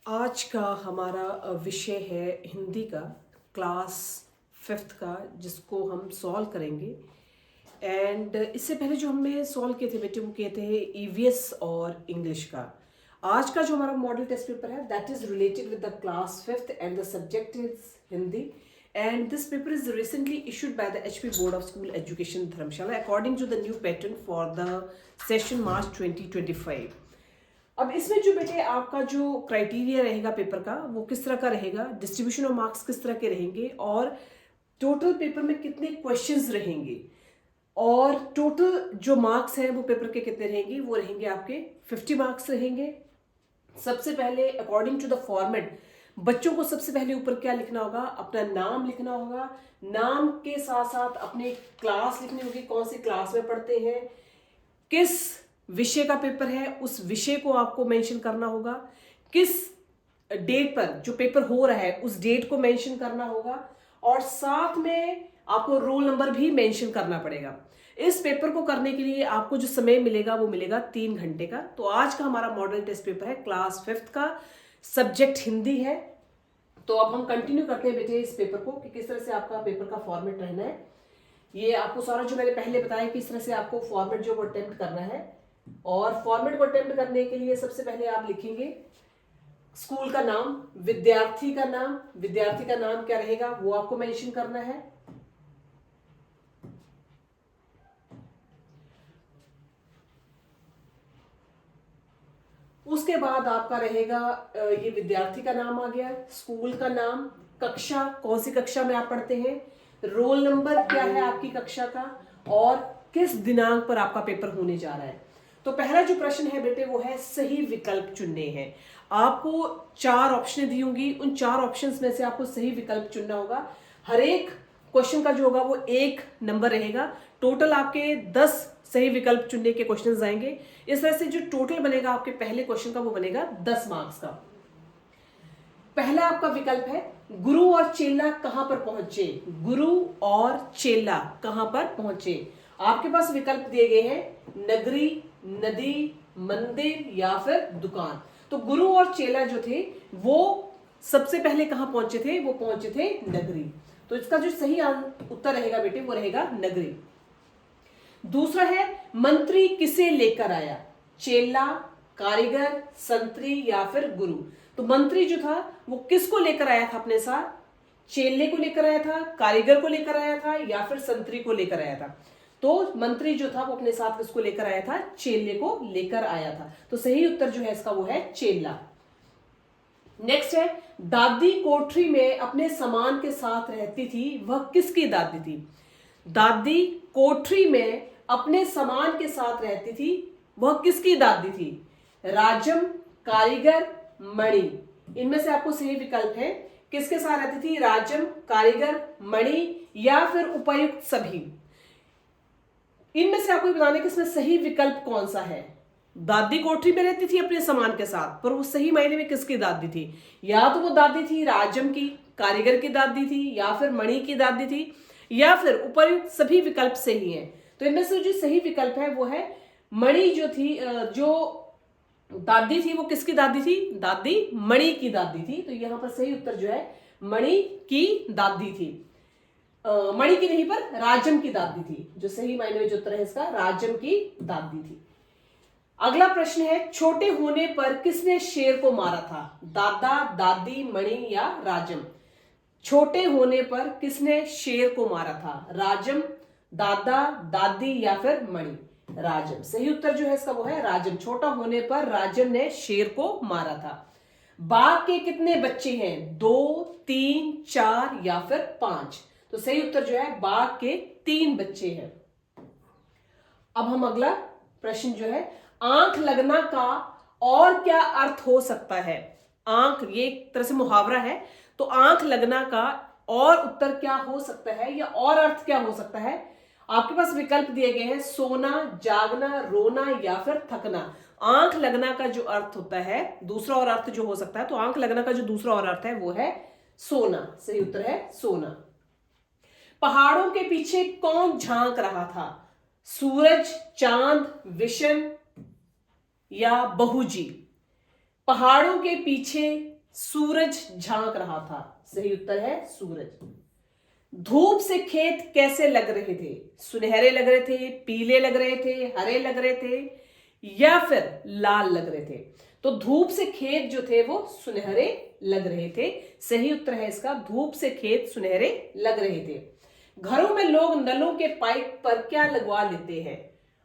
आज का हमारा विषय है हिंदी का क्लास 5th का, जिसको हम सॉल्व करेंगे। एंड इससे पहले जो हमने सॉल्व किए थे बेटे, वो किए थे ईवीएस और इंग्लिश का। आज का जो हमारा मॉडल टेस्ट पेपर है, that is related with the class 5th and the subject is Hindi. And this paper is recently issued by the HP Board of School Education Dharamshala according to the new pattern for the session March 2025. अब इसमें जो बेटे आपका जो criteria रहेगा paper का, वो किस तरह का रहेगा, डिस्ट्रीब्यूशन ऑफ मार्क्स किस तरह के रहेंगे, और टोटल पेपर में कितने क्वेश्चंस रहेंगे, और टोटल जो मार्क्स हैं वो पेपर के कितने रहेंगे, वो रहेंगे आपके 50 मार्क्स रहेंगे। सबसे पहले अकॉर्डिंग टू द फॉर्मेट, बच्चों को सबसे पहले ऊपर क्या लिखना होगा, अपना नाम लिखना होगा। नाम के साथ साथ अपनी क्लास लिखनी होगी, कौन सी क्लास में पढ़ते हैं, किस विषय का पेपर है उस विषय को आपको मेंशन करना होगा, किस डेट पर जो पेपर हो रहा है उस डेट को मेंशन करना होगा, और साथ में आपको रोल नंबर भी मेंशन करना पड़ेगा। इस पेपर को करने के लिए आपको जो समय मिलेगा वो मिलेगा 3 घंटे का। तो आज का हमारा मॉडल टेस्ट पेपर है क्लास 5th का, सब्जेक्ट हिंदी है। तो अब हम कंटिन्यू करते हैं बेटे इस पेपर को कि किस तरह से आपका पेपर का फॉर्मेट रहना है। ये आपको सारा जो मैंने पहले बताया किस तरह से आपको फॉर्मेट जो अटेम्प्ट करना है। और फॉर्मेट को अटेम्प्ट करने के लिए सबसे पहले आप लिखेंगे स्कूल का नाम, विद्यार्थी का नाम। विद्यार्थी का नाम क्या रहेगा वो आपको मेंशन करना है। उसके बाद आपका रहेगा ये विद्यार्थी का नाम आ गया, स्कूल का नाम, कक्षा कौन सी कक्षा में आप पढ़ते हैं, रोल नंबर क्या है आपकी कक्षा का, और किस दिनांक पर आपका पेपर होने जा रहा है। तो पहला जो प्रश्न है बेटे वो है सही विकल्प चुनने हैं। आपको 4 ऑप्शन दी होंगी, उन 4 ऑप्शंस में से आपको सही विकल्प चुनना होगा। हर एक क्वेश्चन का जो होगा वो 1 नंबर रहेगा। टोटल आपके 10 सही विकल्प चुनने के क्वेश्चंस आएंगे। इस तरह से जो टोटल बनेगा आपके पहले क्वेश्चन का वो बनेगा 10 मार्क्स का। पहला आपका विकल्प है गुरु और चेला कहां पर पहुंचे। गुरु और चेला कहां पर पहुंचे। आपके पास विकल्प दिए गए हैं नगरी, नदी, मंदिर या फिर दुकान। तो गुरु और चेला जो थे वो सबसे पहले कहां पहुंचे थे, वो पहुंचे थे नगरी। तो इसका जो सही उत्तर रहेगा बेटे वो रहेगा नगरी। दूसरा है मंत्री किसे लेकर आया, चेला, कारीगर, संतरी या फिर गुरु। तो मंत्री जो था वो किसको लेकर आया था अपने साथ, चेले को लेकर आया था, कारीगर को लेकर आया था या फिर संतरी को लेकर आया था। तो मंत्री जो था वो अपने साथ किसको लेकर आया था, चेले को लेकर आया था। तो सही उत्तर जो है इसका वो है चेला। नेक्स्ट है दादी कोठरी में अपने सामान के साथ रहती थी, वह किसकी दादी थी। दादी कोठरी में अपने सामान के साथ रहती थी, वह किसकी दादी थी। राजम, कारीगर, मणि। इनमें से आपको सही विकल्प है किसके साथ रहती थी, राजम, कारीगर, मणि या फिर उपर्युक्त सभी। इनमें से आपको बताने कि इसमें सही विकल्प कौन सा है। दादी कोठरी में रहती थी अपने सामान के साथ, पर वो सही मायने में किसकी दादी थी। या तो वो दादी थी राजम की, कारीगर की दादी थी, या फिर मणि की दादी थी, या फिर उपर्युक्त सभी विकल्प सही हैं। तो इनमें से जो सही विकल्प है वो है मणि जो थी, जो दादी थी वो किसकी दादी थी, दादी मणि की दादी थी। तो यहां पर सही उत्तर जो है मणि की दादी थी। मणि की नहीं पर राजम की दादी थी। जो सही मायने में जो उत्तर है इसका राजम की दादी थी। अगला प्रश्न है छोटे होने पर किसने शेर को मारा था, दादा, दादी, मणि या राजम। छोटे होने पर किसने शेर को मारा था, राजम, दादा, दादी या फिर मणि। राजम। सही उत्तर जो है इसका वो है राजम। छोटा होने पर राजम ने शेर को मारा था। बाघ के कितने बच्चे हैं, 2, 3, 4 या फिर 5। तो सही उत्तर जो है बाघ के 3 बच्चे हैं। अब हम अगला प्रश्न जो है आंख लगना का और क्या अर्थ हो सकता है। आंख ये एक तरह से मुहावरा है, तो आंख लगना का और उत्तर क्या हो सकता है या और अर्थ क्या हो सकता है। आपके पास विकल्प दिए गए हैं सोना, जागना, रोना या फिर थकना। आंख लगना का जो अर्थ होता है, दूसरा और अर्थ जो हो सकता है, तो आंख लगना का जो दूसरा और अर्थ है वो है सोना। सही उत्तर है सोना। पहाड़ों के पीछे कौन झांक रहा था, सूरज, चांद, विशन या बहुजी। पहाड़ों के पीछे सूरज झांक रहा था। सही उत्तर है सूरज। धूप से खेत कैसे लग रहे थे? सुनहरे लग रहे थे, पीले लग रहे थे, हरे लग रहे थे या फिर लाल लग रहे थे? तो धूप से खेत जो थे वो सुनहरे लग रहे थे। सही उत्तर है इसका, धूप से खेत सुनहरे लग रहे थे। घरों में लोग नलों के पाइप पर क्या लगवा लेते हैं?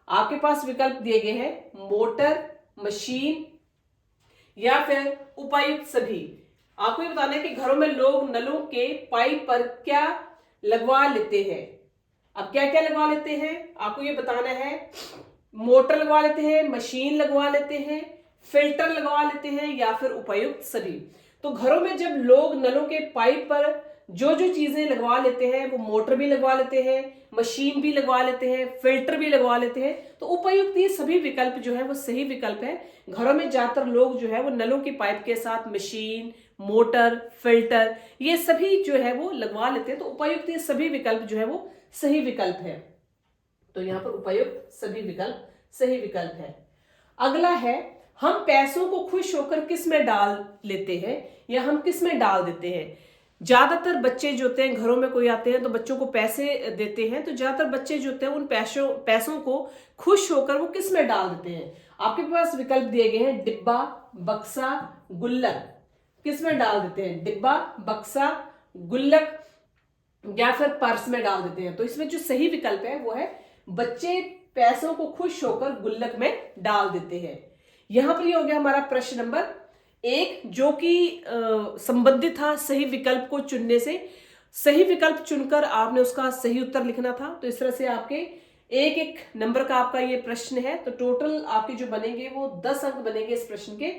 आपके पास विकल्प दिए गए हैं, मोटर, मशीन या फिर उपायुक्त सभी। आपको ये बताना है कि घरों में लोग नलों के पाइप पर क्या लगवा लेते हैं। अब क्या क्या लगवा लेते हैं आपको ये बताना है। मोटर लगवा लेते हैं, मशीन लगवा लेते हैं, फिल्टर लगवा लेते हैं या फिर उपायुक्त सभी। तो घरों में जब लोग नलों के पाइप पर जो जो चीजें लगवा लेते हैं, वो मोटर भी लगवा लेते हैं, मशीन भी लगवा लेते हैं, फिल्टर भी लगवा लेते हैं। तो उपायुक्त ये सभी विकल्प जो है वो सही विकल्प है। घरों में ज्यादातर लोग जो है वो नलों की पाइप के साथ मशीन, मोटर, फिल्टर ये सभी जो है वो लगवा लेते हैं। तो उपायुक्त ये सभी विकल्प जो है वो सही विकल्प है। तो यहां पर उपायुक्त सभी विकल्प सही विकल्प है। अगला है, हम पैसों को खुश होकर किस में डाल लेते हैं या हम किस में डाल देते हैं? ज्यादातर बच्चे जो होते हैं, घरों में कोई आते हैं तो बच्चों को पैसे देते हैं, तो ज्यादातर बच्चे जो होते हैं उन पैसों को खुश होकर वो किस में डाल देते हैं? आपके पास विकल्प दिए गए हैं, डिब्बा, बक्सा, गुल्लक। किस में डाल देते हैं? डिब्बा, बक्सा, गुल्लक या फिर पर्स में डाल देते हैं। तो इसमें जो सही विकल्प है वो है, बच्चे पैसों को खुश होकर गुल्लक में डाल देते हैं। यहां पर ये हो गया हमारा प्रश्न नंबर 1, जो कि संबंधित था सही विकल्प को चुनने से। सही विकल्प चुनकर आपने उसका सही उत्तर लिखना था। तो इस तरह से आपके एक एक नंबर का आपका ये प्रश्न है। तो टोटल आपके जो बनेंगे वो 10 अंक बनेंगे इस प्रश्न के।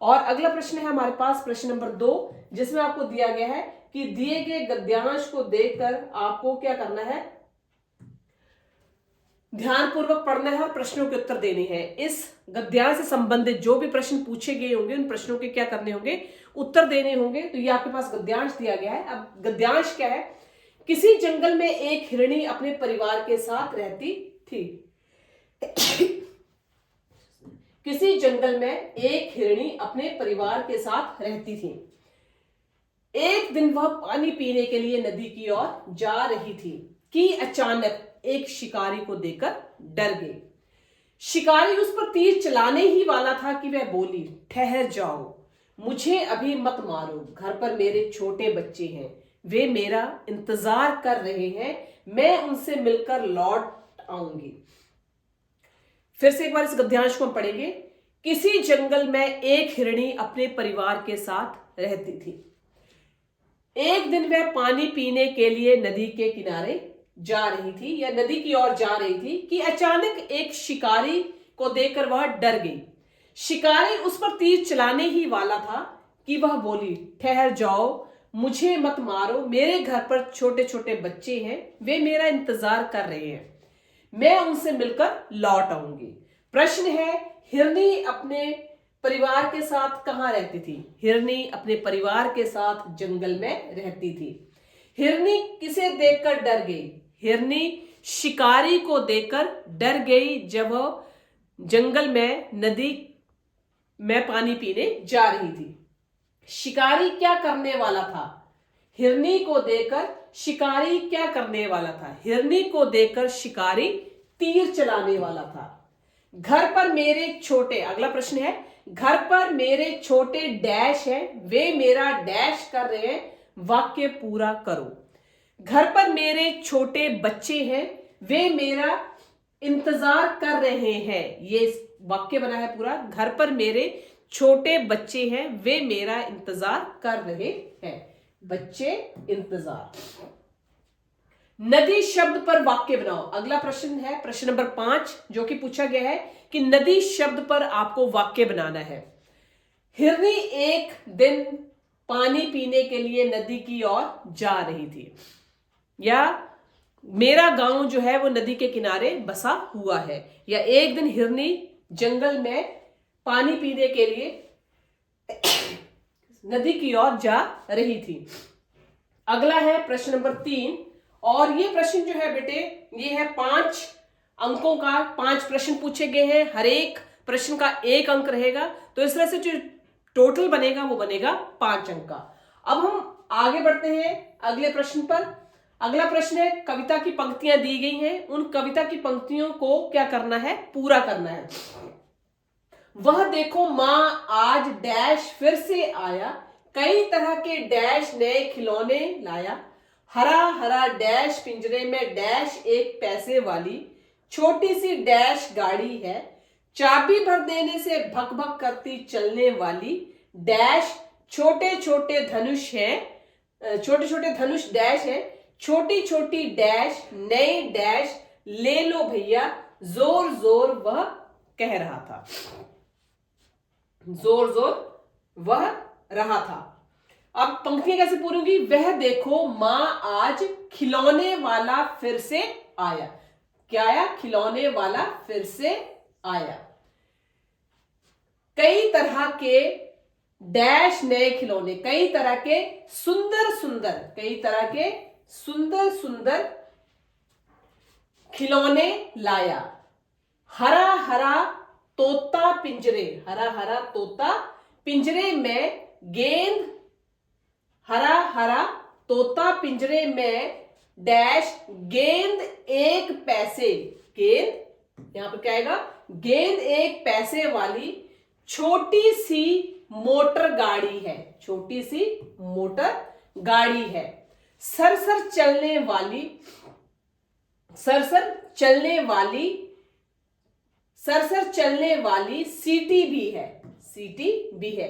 और अगला प्रश्न है हमारे पास प्रश्न नंबर 2, जिसमें आपको दिया गया है कि दिए गए गद्यांश को देखकर आपको क्या करना है, ध्यानपूर्वक पढ़ना है और प्रश्नों के उत्तर देने हैं। इस गद्यांश से संबंधित जो भी प्रश्न पूछे गए होंगे उन प्रश्नों के क्या करने होंगे, उत्तर देने होंगे। तो ये आपके पास गद्यांश दिया गया है। अब गद्यांश क्या है, किसी जंगल में एक हिरणी अपने परिवार के साथ रहती थी। किसी जंगल में एक हिरणी अपने परिवार के साथ रहती थी। एक दिन वह पानी पीने के लिए नदी की ओर जा रही थी कि अचानक एक शिकारी को देखकर डर गई। शिकारी उस पर तीर चलाने ही वाला था कि वह बोली, ठहर जाओ, मुझे अभी मत मारो, घर पर मेरे छोटे बच्चे हैं, वे मेरा इंतजार कर रहे हैं, मैं उनसे मिलकर लौट आऊंगी। फिर से एक बार इस गद्यांश को हम पढ़ेंगे। किसी जंगल में एक हिरणी अपने परिवार के साथ रहती थी। एक दिन वह पानी पीने के लिए नदी के किनारे जा रही थी या नदी की ओर जा रही थी कि अचानक एक शिकारी को देखकर वह डर गई। शिकारी उस पर तीर चलाने ही वाला था कि वह बोली, ठहर जाओ, मुझे मत मारो, मेरे घर पर छोटे छोटे बच्चे हैं, वे मेरा इंतजार कर रहे हैं, मैं उनसे मिलकर लौट आऊंगी। प्रश्न है, हिरनी अपने परिवार के साथ कहां रहती थी? हिरनी अपने परिवार के साथ जंगल में रहती थी। हिरनी किसे देखकर डर गई? हिरनी शिकारी को देखकर डर गई जब वह जंगल में नदी में पानी पीने जा रही थी। शिकारी क्या करने वाला था? हिरनी को देखकर शिकारी क्या करने वाला था? हिरनी को देखकर शिकारी तीर चलाने वाला था। घर पर मेरे छोटे, अगला प्रश्न है, घर पर मेरे छोटे डैश हैं, वे मेरा डैश कर रहे हैं, वाक्य पूरा करो। घर पर मेरे छोटे बच्चे हैं, वे मेरा इंतजार कर रहे हैं, ये वाक्य बना है पूरा। घर पर मेरे छोटे बच्चे हैं, वे मेरा इंतजार कर रहे हैं, बच्चे इंतजार। नदी शब्द पर वाक्य बनाओ। अगला प्रश्न है प्रश्न नंबर 5, जो कि पूछा गया है कि नदी शब्द पर आपको वाक्य बनाना है। हिरनी एक दिन पानी पीने के लिए नदी की ओर जा रही थी, या मेरा गांव जो है वो नदी के किनारे बसा हुआ है, या एक दिन हिरनी जंगल में पानी पीने के लिए नदी की ओर जा रही थी। अगला है प्रश्न नंबर 3, और ये प्रश्न जो है बेटे ये है 5 अंकों का। 5 प्रश्न पूछे गए हैं, हर एक प्रश्न का 1 अंक रहेगा। तो इस तरह से जो टोटल बनेगा वो बनेगा 5 अंक का। अब हम आगे बढ़ते हैं अगले प्रश्न पर। अगला प्रश्न है, कविता की पंक्तियां दी गई हैं, उन कविता की पंक्तियों को क्या करना है, पूरा करना है। वह देखो मां आज डैश फिर से आया, कई तरह के डैश नए खिलौने लाया, हरा हरा डैश पिंजरे में डैश एक पैसे वाली, छोटी सी डैश गाड़ी है, चाबी भर देने से भक भक करती चलने वाली, डैश छोटे छोटे धनुष हैं, छोटे छोटे धनुष डैश है, छोटी छोटी डैश नई डैश ले लो भैया, जोर जोर वह कह रहा था, जोर जोर वह रहा था। अब पंक्तियां कैसे पूरी होंगी, वह देखो मां आज खिलौने वाला फिर से आया, क्या आया, खिलौने वाला फिर से आया, कई तरह के डैश नए खिलौने, कई तरह के सुंदर सुंदर, कई तरह के सुंदर सुंदर खिलौने लाया, हरा हरा तोता पिंजरे, हरा हरा तोता पिंजरे में गेंद, हरा हरा तोता पिंजरे में डैश गेंद एक पैसे, गेंद यहां पर क्या आएगा, गेंद एक पैसे वाली छोटी सी मोटर गाड़ी है, छोटी सी मोटर गाड़ी है, सरसर चलने वाली, सरसर चलने वाली, सरसर चलने वाली सीटी भी है, सीटी भी है,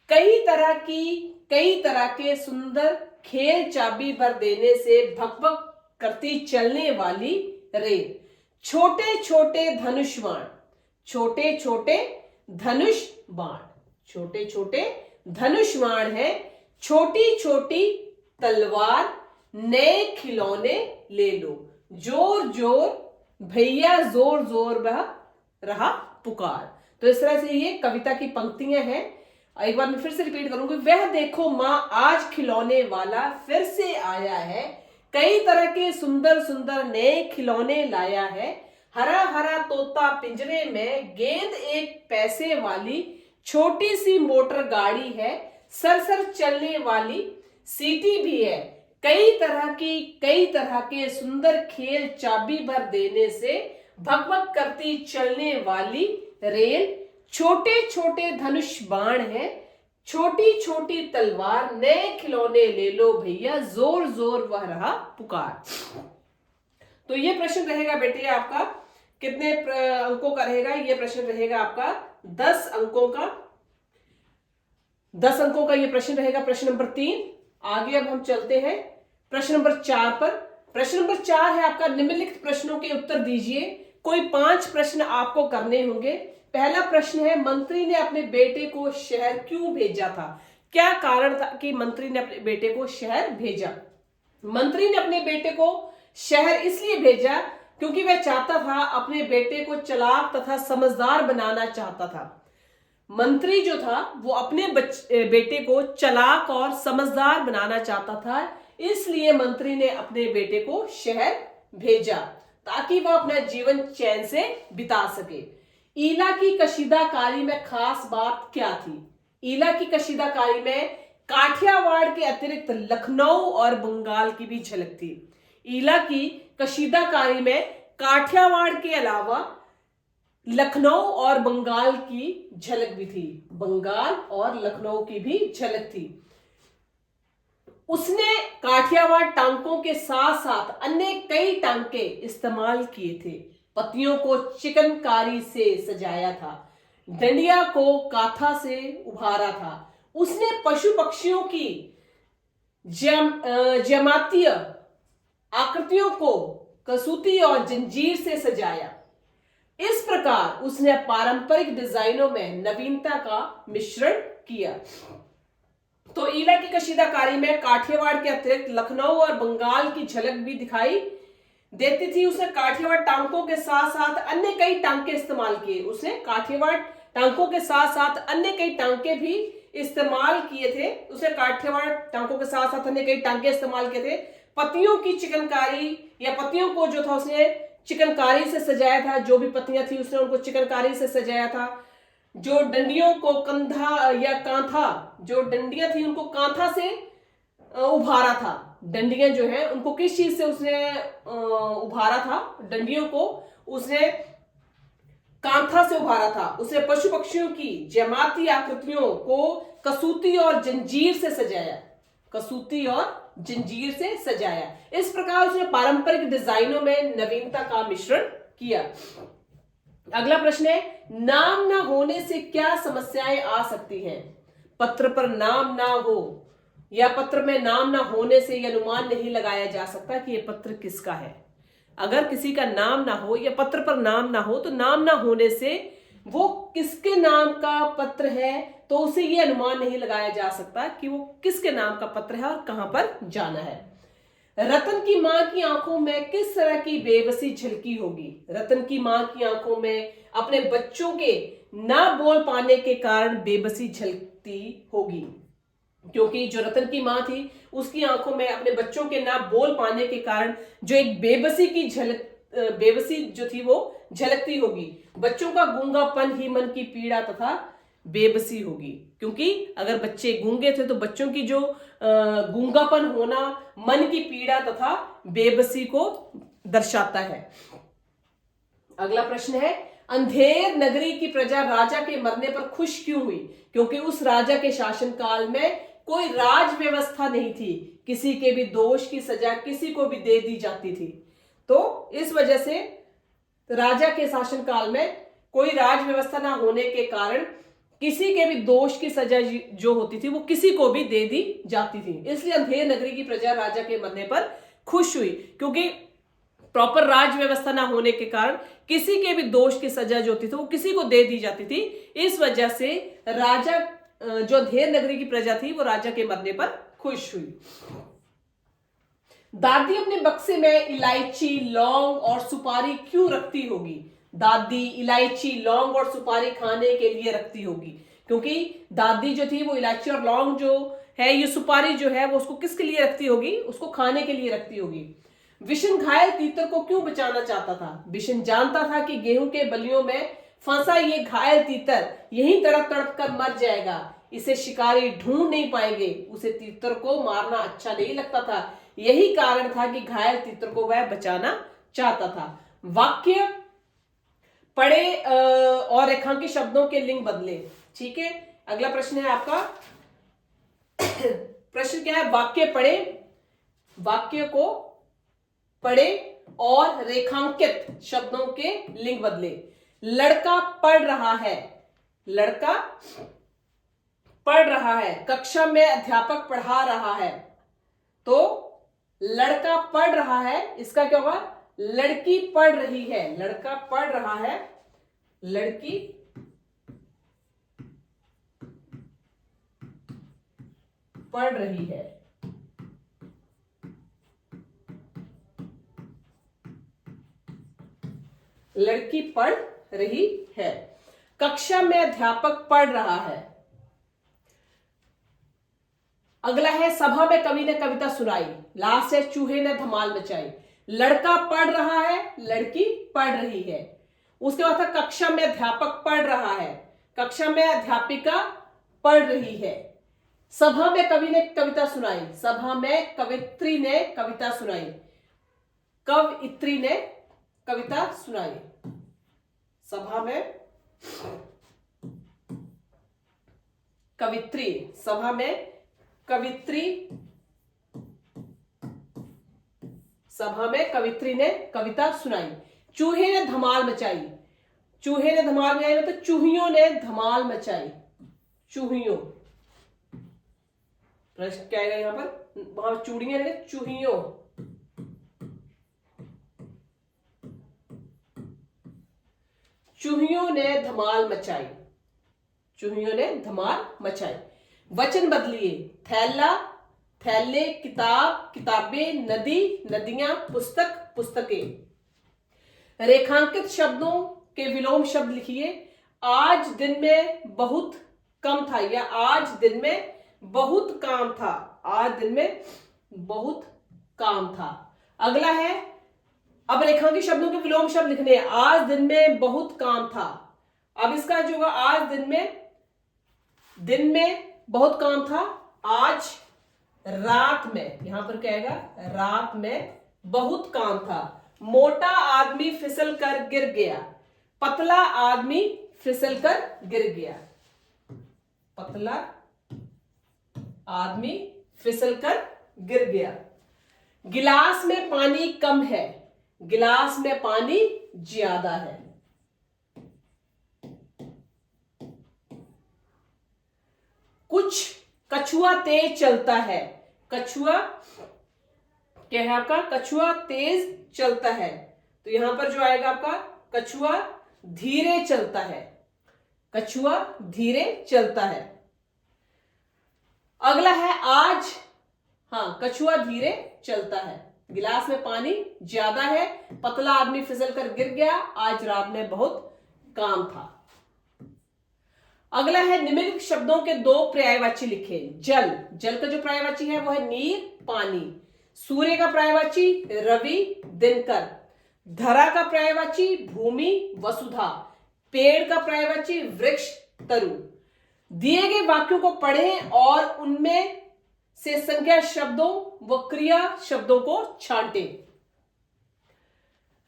कई तरह के सुंदर खेल चाबी भर देने से भक भक करती चलने वाली रेल, छोटे छोटे धनुष बाण, छोटे छोटे धनुष बाण, छोटे छोटे धनुष बाण है, छोटी छोटी तलवार नए खिलौने ले लो, जोर जोर भैया जोर जोर वह रहा पुकार। तो इस तरह से ये कविता की पंक्तियां हैं। एक बार मैं फिर से रिपीट करूंगी, वह देखो मां आज खिलौने वाला फिर से आया है, कई तरह के सुंदर सुंदर नए खिलौने लाया है, हरा हरा तोता पिंजरे में गेंद एक पैसे वाली, छोटी सी मोटर गाड़ी है, सरसर चलने वाली सीटी भी है, कई तरह के सुंदर खेल चाबी भर देने से भक भक करती चलने वाली रेल, छोटे छोटे धनुष बाण है, छोटी छोटी तलवार नए खिलौने ले लो भैया, जोर जोर वह रहा पुकार। तो ये प्रश्न रहेगा बेटे आपका कितने अंकों का रहेगा, ये प्रश्न रहेगा आपका 10 अंकों का, 10 अंकों का ये प्रश्न रहेगा, प्रश्न नंबर 3। आगे अब हम चलते हैं प्रश्न नंबर 4 पर। प्रश्न नंबर 4 है आपका, निम्नलिखित प्रश्नों के उत्तर दीजिए। कोई 5 प्रश्न आपको करने होंगे। पहला प्रश्न है, मंत्री ने अपने बेटे को शहर क्यों भेजा था? क्या कारण था कि मंत्री ने अपने बेटे को शहर भेजा? मंत्री ने अपने बेटे को शहर इसलिए भेजा क्योंकि वह चाहता था, अपने बेटे को चालाक तथा समझदार बनाना चाहता था। मंत्री जो था वो अपने बेटे को चालाक और समझदार बनाना चाहता था, इसलिए मंत्री ने अपने बेटे को शहर भेजा ताकि वह अपना जीवन चैन से बिता सके। ईला की कशीदाकारी में खास बात क्या थी? ईला की कशीदाकारी में काठियावाड़ के अतिरिक्त लखनऊ और बंगाल की भी झलक थी। ईला की कशीदाकारी में काठियावाड़ के अलावा लखनऊ और बंगाल की झलक भी थी, बंगाल और लखनऊ की भी झलक थी। उसने काठियावाड़ टांकों के साथ साथ अन्य कई टांके इस्तेमाल किए थे। पत्तियों को चिकनकारी से सजाया था, डंडिया को काथा से उभारा था। उसने पशु पक्षियों की ज्यामितीय आकृतियों को कसूती और जंजीर से सजाया। इस प्रकार उसने पारंपरिक डिजाइनों में नवीनता का मिश्रण किया। तो ईला की कशीदाकारी में काठियावाड़ के अतिरिक्त लखनऊ और बंगाल की झलक भी दिखाई देती थी। उसने काठियावाड़ टांकों के साथ साथ अन्य कई टांके इस्तेमाल किए। उसने काठियावाड़ टांकों के साथ साथ अन्य कई टांके भी इस्तेमाल किए थे। उसने काठियावाड़ टांकों के साथ साथ अन्य कई टांके इस्तेमाल किए थे। पत्तियों की चिकनकारी या पत्तियों को जो था उसने चिकनकारी से सजाया था। जो भी पत्तियां थी उसने उनको चिकनकारी से सजाया था। जो डंडियों को कंधा या कांथा, जो डंडियां थी उनको कांथा से उभारा था। डंडियां जो है उनको किस चीज से उसने उभारा था? डंडियों को उसने कांथा से उभारा था। उसने पशु पक्षियों की जमाती आकृतियों को कसूती और जंजीर से सजाया, कसूती और जंजीर से सजाया। इस प्रकार उसने पारंपरिक डिजाइनों में नवीनता का मिश्रण किया। अगला प्रश्न है, नाम ना होने से क्या समस्याएं आ सकती हैं? पत्र पर नाम ना हो या पत्र में नाम ना होने से यह अनुमान नहीं लगाया जा सकता कि यह पत्र किसका है। अगर किसी का नाम ना हो या पत्र पर नाम ना हो तो नाम ना होने से वो किसके नाम का पत्र है तो उसे यह अनुमान नहीं लगाया जा सकता कि वो किसके नाम का पत्र है और कहां पर जाना है। रतन की मां की आंखों में किस तरह की बेबसी झलकी होगी? रतन की मां की आंखों में अपने बच्चों के ना बोल पाने के कारण बेबसी झलकती होगी, क्योंकि जो रतन की मां थी उसकी आंखों में अपने बच्चों के ना बोल पाने के कारण जो एक बेबसी की बेबसी जो थी वो झलकती होगी। बच्चों का गूंगापन ही मन की पीड़ा तथा बेबसी होगी, क्योंकि अगर बच्चे गूंगे थे तो बच्चों की जो गूंगापन होना मन की पीड़ा तथा बेबसी को दर्शाता है। अगला प्रश्न है, अंधेर नगरी की प्रजा राजा के मरने पर खुश क्यों हुई? क्योंकि उस राजा के शासनकाल में कोई राज व्यवस्था नहीं थी, किसी के भी दोष की सजा किसी को भी दे दी जाती थी। तो इस वजह से राजा के शासनकाल में कोई राज व्यवस्था ना होने के कारण किसी के भी दोष की सजा जो होती थी वो किसी को भी दे दी जाती थी। इसलिए अंधेर नगरी की प्रजा राजा के मरने पर खुश हुई, क्योंकि प्रॉपर राज व्यवस्था ना होने के कारण किसी के भी दोष की सजा जो होती थी वो किसी को दे दी जाती थी। इस वजह से राजा जो अंधेर नगरी की प्रजा थी वो राजा के मरने पर खुश हुई। दादी अपने बक्से में इलायची, लौंग और सुपारी क्यों रखती होगी? दादी इलायची, लौंग और सुपारी खाने के लिए रखती होगी, क्योंकि दादी जो थी वो इलायची और लौंग जो है, ये सुपारी जो है वो उसको किसके लिए रखती होगी? उसको खाने के लिए रखती होगी। विशन घायल तीतर को क्यों बचाना चाहता था? विशन जानता था कि गेहूं के बलियों में फंसा ये घायल तीतर यहीं तड़प तड़प कर मर जाएगा, इसे शिकारी ढूंढ नहीं पाएंगे। उसे तीतर को मारना अच्छा नहीं लगता था, यही कारण था कि घायल तीतर को वह बचाना चाहता था। वाक्य पढ़े और रेखांकित शब्दों के लिंग बदले। ठीक है, अगला प्रश्न है आपका प्रश्न क्या है? वाक्य पढ़े, वाक्य को पढ़े और रेखांकित शब्दों के लिंग बदले। लड़का पढ़ रहा है, लड़का पढ़ रहा है। कक्षा में अध्यापक पढ़ा रहा है, तो लड़का पढ़ रहा है, इसका क्या होगा? लड़की पढ़ रही है। लड़का पढ़ रहा है, लड़की पढ़ रही है। लड़की पढ़ रही है। कक्षा में अध्यापक पढ़ रहा है। अगला है, सभा में कवि ने कविता सुनाई। लास्ट है, चूहे ने धमाल मचाई। लड़का पढ़ रहा है, लड़की पढ़ रही है। उसके बाद था, कक्षा में अध्यापक पढ़ रहा है, कक्षा में अध्यापिका पढ़ रही है। सभा में कवि ने कविता सुनाई, सभा में कवित्री ने कविता सुनाई, कवइत्री ने कविता सुनाई। सभा में कवित्री, सभा में कवित्री, सभा में कवित्री ने कविता सुनाई। चूहे ने धमाल मचाई, चूहे ने धमाल मचाई मतलब चूहियों ने धमाल मचाई। चूहियों, प्रश्न क्या आएगा यहां पर? वहां चूड़ियां ने, चूहियों। चूहियों ने धमाल मचाई, चूहियों ने धमाल मचाई। वचन बदलिए। थैला, थैले, किताब, किताबें, नदी, नदियां, पुस्तक, पुस्तकें। रेखांकित शब्दों के विलोम शब्द लिखिए। आज दिन में बहुत कम था, या आज दिन में बहुत काम था। आज दिन में बहुत काम था। अगला है, अब रेखांकित शब्दों के विलोम शब्द लिखने हैं। आज दिन में बहुत काम था, अब इसका जो होगा, आज दिन में बहुत काम था, आज रात में, यहां पर क्या आएगा, रात में बहुत काम था। मोटा आदमी फिसल कर गिर गया, पतला आदमी फिसल कर गिर गया, पतला आदमी फिसल कर गिर गया। गिलास में पानी कम है, गिलास में पानी ज्यादा है। कुछ कछुआ तेज चलता है, कछुआ क्या है आपका, कछुआ तेज चलता है। तो यहां पर जो आएगा आपका, कछुआ धीरे चलता है, कछुआ धीरे चलता है। अगला है आज, हाँ, कछुआ धीरे चलता है, गिलास में पानी ज्यादा है, पतला आदमी फिसल कर गिर गया, आज रात में बहुत काम था। अगला है निम्नलिखित शब्दों के दो पर्यायवाची लिखे। जल, जल का जो पर्यायवाची है वो है नीर, पानी। सूर्य का पर्यायवाची रवि, दिनकर। धरा का पर्यायवाची भूमि, वसुधा। पेड़ का पर्यायवाची वृक्ष, तरु। दिए गए वाक्यों को पढ़ें और उनमें से संज्ञा शब्दों व क्रिया शब्दों को छांटें।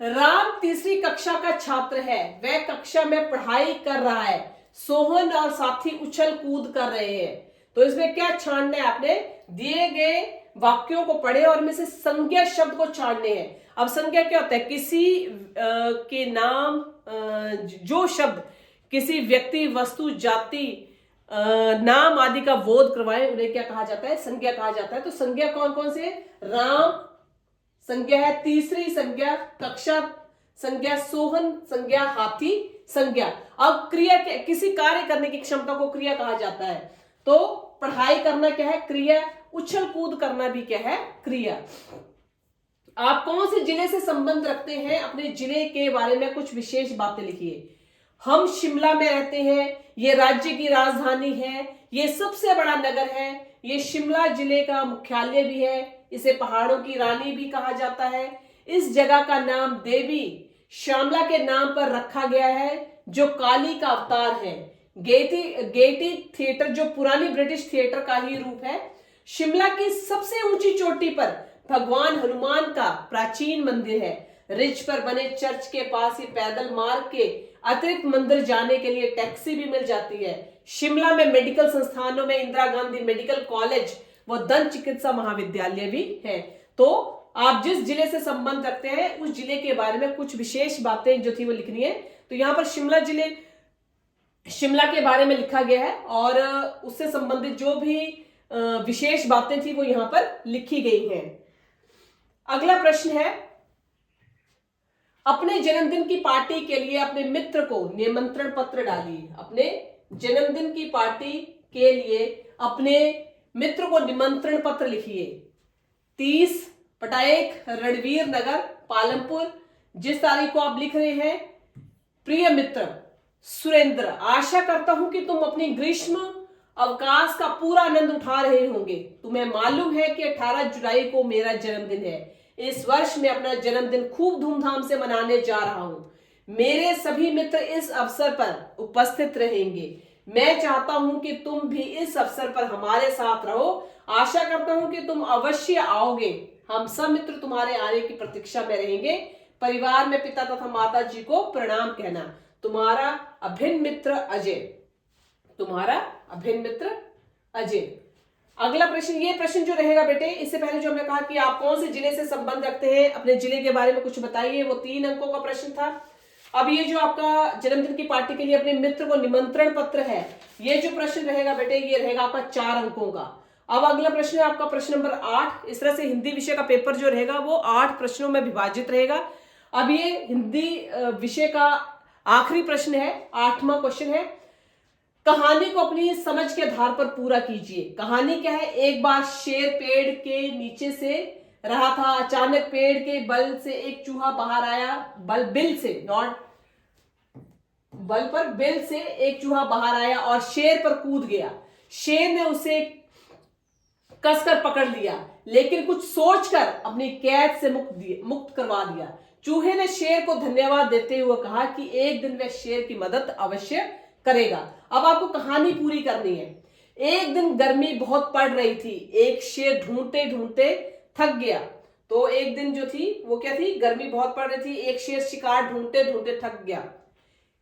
राम तीसरी कक्षा का छात्र है, वह कक्षा में पढ़ाई कर रहा है। सोहन और साथी उछल कूद कर रहे हैं। तो इसमें क्या छांटना है, आपने दिए गए वाक्यों को पढ़े और में से संज्ञा शब्द को छांटने हैं। अब संज्ञा क्या होता है, किसी के नाम, जो शब्द किसी व्यक्ति, वस्तु, जाति, नाम आदि का बोध करवाए उन्हें क्या कहा जाता है, संज्ञा कहा जाता है। तो संज्ञा कौन कौन से, राम संज्ञा है, तीसरी संज्ञा कक्षा संज्ञा, सोहन संज्ञा, हाथी संज्ञा। अब क्रिया, किसी कार्य करने की क्षमता को क्रिया कहा जाता है। तो पढ़ाई करना क्या है, क्रिया। उछल कूद करना भी क्या है, क्रिया। आप कौन से जिले से संबंध रखते हैं, अपने जिले के बारे में कुछ विशेष बातें लिखिए। हम शिमला में रहते हैं, ये राज्य की राजधानी है, ये सबसे बड़ा नगर है, ये शिमला जिले का मुख्यालय भी है, इसे पहाड़ों की रानी भी कहा जाता है। इस जगह का नाम देवी श्यामला के नाम पर रखा गया है, जो काली का अवतार है। गेटी थिएटर जो पुरानी ब्रिटिश थिएटर का ही रूप है। शिमला की सबसे ऊंची चोटी पर भगवान हनुमान का प्राचीन मंदिर है। रिज पर बने चर्च के पास ही पैदल मार्ग के अतिरिक्त मंदिर जाने के लिए टैक्सी भी मिल जाती है। शिमला में मेडिकल संस्थानों में इंदिरा गांधी मेडिकल कॉलेज व दंत चिकित्सा महाविद्यालय भी है। तो आप जिस जिले से संबंध रखते हैं उस जिले के बारे में कुछ विशेष बातें जो थी वो लिखनी है। तो यहां पर शिमला के बारे में लिखा गया है और उससे संबंधित जो भी विशेष बातें थी वो यहां पर लिखी गई हैं। अगला प्रश्न है, अपने जन्मदिन की पार्टी के लिए अपने मित्र को निमंत्रण पत्र डालिए। अपने जन्मदिन की पार्टी के लिए अपने मित्र को निमंत्रण पत्र लिखिए। 30 पटाएक रणवीर नगर पालमपुर। जिस तारीख को आप लिख रहे हैं, प्रिय मित्र सुरेंद्र, आशा करता हूं कि तुम अपनी ग्रीष्म अवकाश का पूरा आनंद उठा रहे होंगे। तुम्हें मालूम है कि 18 जुलाई को मेरा जन्मदिन है। इस वर्ष मैं अपना जन्मदिन खूब धूमधाम से मनाने जा रहा हूं। मेरे सभी मित्र इस अवसर पर उपस्थित रहेंगे। मैं चाहता हूं कि तुम भी इस अवसर पर हमारे साथ रहो। आशा करता हूं कि तुम अवश्य आओगे। हम सब मित्र तुम्हारे आने की प्रतीक्षा में रहेंगे। परिवार में पिता तथा माता जी को प्रणाम कहना। तुम्हारा अभिन्न मित्र अजय। तुम्हारा अभिन्न मित्र अजय। अगला प्रश्न, ये प्रश्न जो रहेगा बेटे, इससे पहले जो हमने कहा कि आप कौन से जिले से संबंध रखते हैं, अपने जिले के बारे में कुछ बताइए, वो 3 अंकों का प्रश्न था। अब ये जो आपका जन्मदिन की पार्टी के लिए अपने मित्र को निमंत्रण पत्र है, ये जो प्रश्न रहेगा बेटे, ये रहेगा आपका 4 अंकों का। अब अगला प्रश्न है आपका प्रश्न नंबर 8। इस तरह से हिंदी विषय का पेपर जो रहेगा वो 8 प्रश्नों में विभाजित रहेगा। अब ये हिंदी विषय का आखिरी प्रश्न है, 8वां क्वेश्चन है। कहानी को अपनी समझ के आधार पर पूरा कीजिए। कहानी क्या है, एक बार शेर पेड़ के नीचे से रहा था, अचानक पेड़ के बल से एक चूहा बाहर आया। बिल से, नॉट बल पर, बिल से एक चूहा बाहर आया और शेर पर कूद गया। शेर ने उसे कसकर पकड़ लिया, लेकिन कुछ सोचकर अपनी कैद से मुक्त करवा दिया। चूहे ने शेर को धन्यवाद देते हुए कहा कि एक दिन वह शेर की मदद अवश्य करेगा। अब आपको कहानी पूरी करनी है। एक दिन गर्मी बहुत पड़ रही थी, एक शेर ढूंढते ढूंढते थक गया। तो एक दिन जो थी वो क्या थी, गर्मी बहुत पड़ रही थी, एक शेर शिकार ढूंढते ढूंढते थक गया।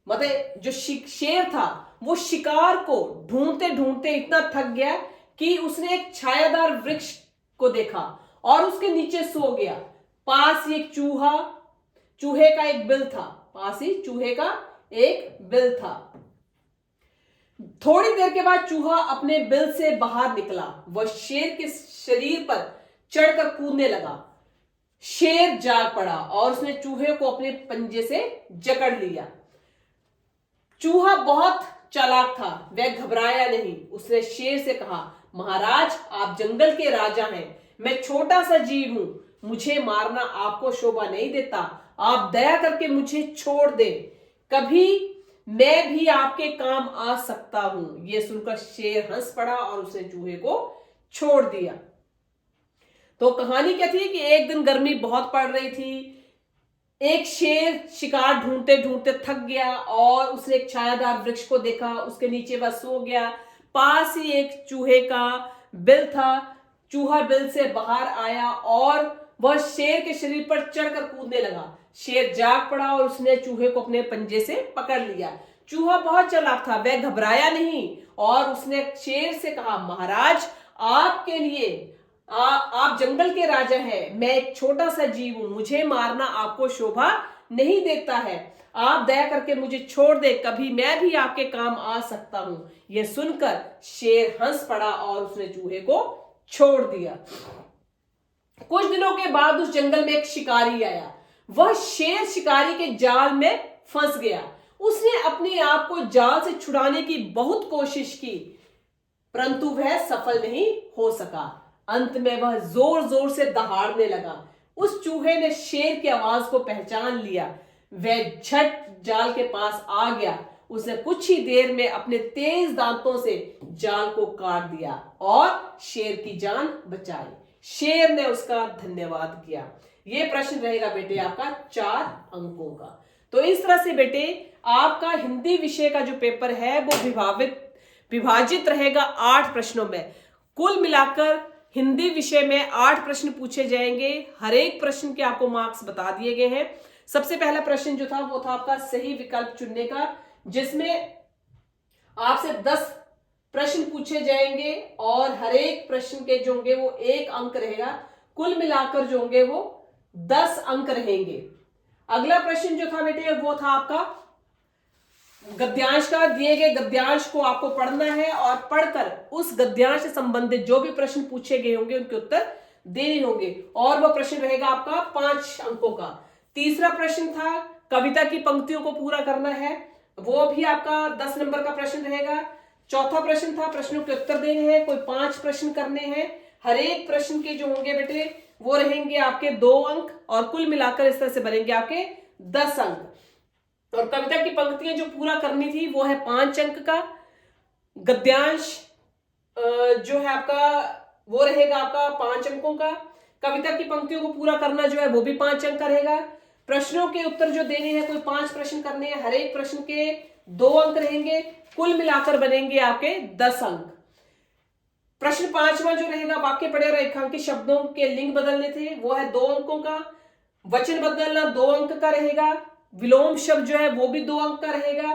मतलब जो शेर था वो शिकार को ढूंढते ढूंढते इतना थक गया कि उसने एक छायादार वृक्ष को देखा और उसके नीचे सो गया। पास ही एक चूहे का एक बिल था, पास ही चूहे का एक बिल था। थोड़ी देर के बाद चूहा अपने बिल से बाहर निकला, वह शेर के शरीर पर चढ़कर कूदने लगा। शेर जाग पड़ा और उसने चूहे को अपने पंजे से जकड़ लिया। चूहा बहुत चालाक था, वह घबराया नहीं। उसने शेर से कहा, महाराज आप जंगल के राजा हैं, मैं छोटा सा जीव हूं, मुझे मारना आपको शोभा नहीं देता, आप दया करके मुझे छोड़ दें, कभी मैं भी आपके काम आ सकता हूं। यह सुनकर शेर हंस पड़ा और उसने चूहे को छोड़ दिया। तो कहानी क्या थी कि एक दिन गर्मी बहुत पड़ रही थी, एक शेर शिकार ढूंढते ढूंढते थक गया और उसने एक छायादार वृक्ष को देखा, उसके नीचे वह सो गया। पास ही एक चूहे का बिल था, चूहा बिल से बाहर आया और वह शेर के शरीर पर चढ़कर कूदने लगा। शेर जाग पड़ा और उसने चूहे को अपने पंजे से पकड़ लिया। चूहा बहुत चालाक था, वह घबराया नहीं और उसने शेर से कहा, महाराज आपके लिए आप जंगल के राजा हैं, मैं एक छोटा सा जीव हूं, मुझे मारना आपको शोभा नहीं देता है, आप दया करके मुझे छोड़ दे, कभी मैं भी आपके काम आ सकता हूं। यह सुनकर शेर हंस पड़ा और उसने चूहे को छोड़ दिया। कुछ दिनों के बाद उस जंगल में एक शिकारी आया। वह शेर शिकारी के जाल में फंस गया। उसने अपने आप को जाल से छुड़ाने की बहुत कोशिश की, परंतु वह सफल नहीं हो सका। अंत में वह जोर जोर से दहाड़ने लगा। उस चूहे ने शेर की आवाज को पहचान लिया। वह झट जाल के पास आ गया। उसने कुछ ही देर में अपने तेज दांतों से जाल को काट दिया और शेर की जान बचाई। शेर ने उसका धन्यवाद किया। यह प्रश्न रहेगा बेटे आपका 4 अंकों का। तो इस तरह से बेटे आपका हिंदी विषय का जो पेपर है वो विभाजित रहेगा 8 प्रश्नों में। कुल मिलाकर हिंदी विषय में 8 प्रश्न पूछे जाएंगे। हर एक प्रश्न के आपको मार्क्स बता दिए गए हैं। सबसे पहला प्रश्न जो था वो था आपका सही विकल्प चुनने का, जिसमें आपसे 10 प्रश्न पूछे जाएंगे और हर एक प्रश्न के जो होंगे वो 1 अंक रहेगा। कुल मिलाकर जो होंगे वो 10 अंक रहेंगे। अगला प्रश्न जो था बेटे वो था आपका गद्यांश का। दिए गए गद्यांश को आपको पढ़ना है और पढ़कर उस गद्यांश से संबंधित जो भी प्रश्न पूछे गए होंगे उनके उत्तर देने होंगे और वह प्रश्न रहेगा आपका 5 अंकों का। तीसरा प्रश्न था कविता की पंक्तियों को पूरा करना है, वो भी आपका 10 नंबर का प्रश्न रहेगा। चौथा प्रश्न था प्रश्नों के उत्तर देने हैं, कोई 5 प्रश्न करने हैं। हर एक प्रश्न के जो होंगे बेटे वो रहेंगे आपके 2 अंक और कुल मिलाकर इस तरह से बनेंगे आपके 10 अंक। और कविता की पंक्तियां जो पूरा करनी थी वो है 5 अंक का। गद्यांश जो है आपका वो रहेगा आपका 5 अंकों का। कविता की पंक्तियों को पूरा करना जो है वो भी 5 अंक का रहेगा। प्रश्नों के उत्तर जो देने हैं कोई 5 प्रश्न करने हैं, हर एक प्रश्न के 2 अंक रहेंगे। कुल मिलाकर बनेंगे आपके 10 अंक। प्रश्न 5वां जो रहेगा वाक्य पढ़े और रेखांकित शब्दों के लिंग बदलने थे, वो है 2 अंकों का। वचन बदलना 2 अंक का रहेगा। विलोम शब्द जो है वो भी 2 अंक का रहेगा।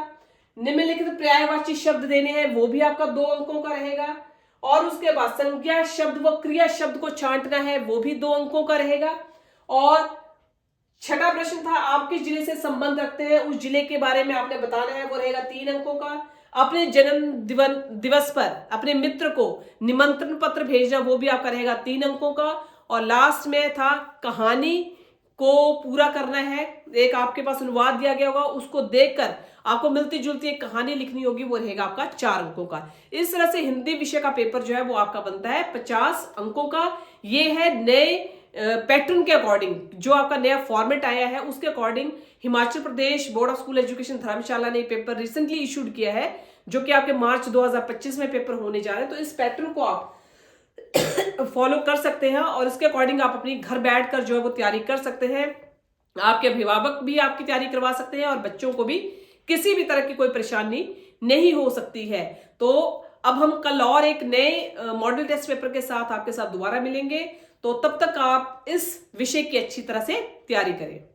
निम्नलिखित पर्यायवाची शब्द देने हैं वो भी आपका 2 अंकों का रहेगा। और उसके बाद संज्ञा शब्द व क्रिया शब्द को छांटना है वो भी 2 अंकों का रहेगा। और छठा प्रश्न था आप किस जिले से संबंध रखते हैं, उस जिले के बारे में आपने बताना है, वो रहेगा 3 अंकों का। अपने जन्म दिवस पर अपने मित्र को निमंत्रण पत्र भेजना वो भी आपका रहेगा 3 अंकों का। और लास्ट में था कहानी को पूरा करना है, एक आपके पास अनुवाद दिया गया होगा, उसको देखकर आपको मिलती जुलती एक कहानी लिखनी होगी, वो रहेगा आपका 4 अंकों का। इस तरह से हिंदी विषय का पेपर जो है वो आपका बनता है 50 अंकों का। ये है नए पैटर्न के अकॉर्डिंग, जो आपका नया फॉर्मेट आया है उसके according Himachal Pradesh board of school education Dharamshala ने पेपर रिसेंटली इशूड किया है, जो कि आपके मार्च 2025 में पेपर होने जा रहे हैं। तो इस पैटर्न को आप फॉलो कर सकते हैं और इसके अकॉर्डिंग आप अपनी घर बैठकर जो है वो तैयारी कर सकते हैं। आपके अभिभावक भी आपकी तैयारी करवा सकते हैं और बच्चों को भी किसी भी तरह की कोई परेशानी नहीं हो सकती है। तो अब हम कल और एक नए मॉडल टेस्ट पेपर के साथ आपके साथ दोबारा मिलेंगे। तो तब तक आप इस विषय की अच्छी तरह से तैयारी करें।